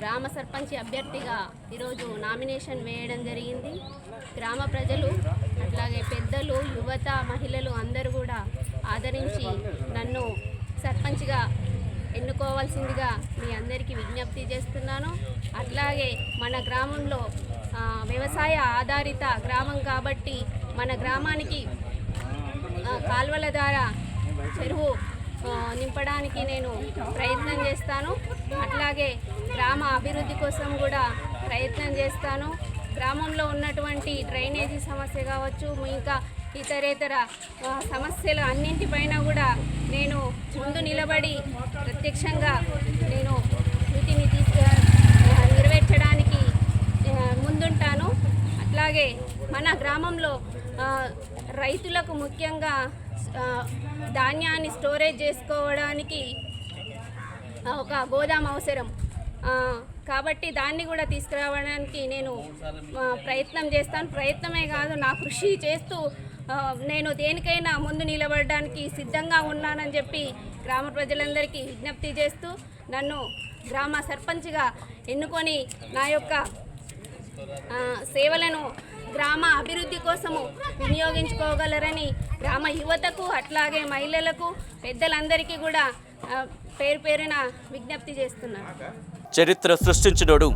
గ్రామ సర్పంచ్ అభ్యర్థిగా ఈరోజు నామినేషన్ వేయడం జరిగింది. గ్రామ ప్రజలు అట్లాగే పెద్దలు, యువత, మహిళలు అందరూ కూడా ఆదరించి నన్ను సర్పంచ్గా ఎన్నుకోవాల్సిందిగా మీ అందరికీ విజ్ఞప్తి చేస్తున్నాను. అట్లాగే మన గ్రామంలో వ్యవసాయ ఆధారిత గ్రామం కాబట్టి మన గ్రామానికి కాల్వల ద్వారా చెరువు నింపడానికి నేను ప్రయత్నం చేస్తాను. అట్లాగే గ్రామ అభివృద్ధి కోసం కూడా ప్రయత్నం చేస్తాను. గ్రామంలో ఉన్నటువంటి డ్రైనేజీ సమస్య కావచ్చు, ఇంకా ఇతరేతర సమస్యలు అన్నింటిపైన కూడా నేను ముందు నిలబడి ప్రత్యక్షంగా నేను వీటిని నెరవేర్చడానికి ముందుంటాను. అట్లాగే మన గ్రామంలో రైతులకు ముఖ్యంగా ధాన్యాన్ని స్టోరేజ్ చేసుకోవడానికి ఒక గోదాం అవసరం కాబట్టి దాన్ని కూడా తీసుకురావడానికి నేను ప్రయత్నం చేస్తాను. ప్రయత్నమే కాదు, నా కృషి చేస్తూ నేను దేనికైనా ముందు నిలబడడానికి సిద్ధంగా ఉన్నానని చెప్పి గ్రామ ప్రజలందరికీ విజ్ఞప్తి చేస్తూ నన్ను గ్రామ సర్పంచ్గా ఎన్నుకొని నా యొక్క సేవలను గ్రామ అభివృద్ధి కోసము వినియోగించుకోగలరని గ్రామ యువతకు అట్లాగే మహిళలకు పెద్దలందరికీ కూడా పేరు పేరున విజ్ఞప్తి చేస్తున్నాను. చరిత్ర సృష్టించినోడు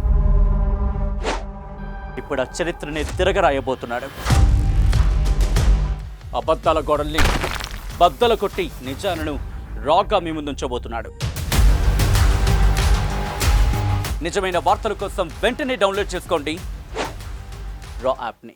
ఇప్పుడు ఆ చరిత్రని తిరగరాయబోతున్నాడు. అబద్ధాల గోడల్ని బద్దలు కొట్టి నిజాలను రాగా మీ ముందుంచబోతున్నాడు. నిజమైన వార్తల కోసం వెంటనే డౌన్లోడ్ చేసుకోండి రా యాప్ని.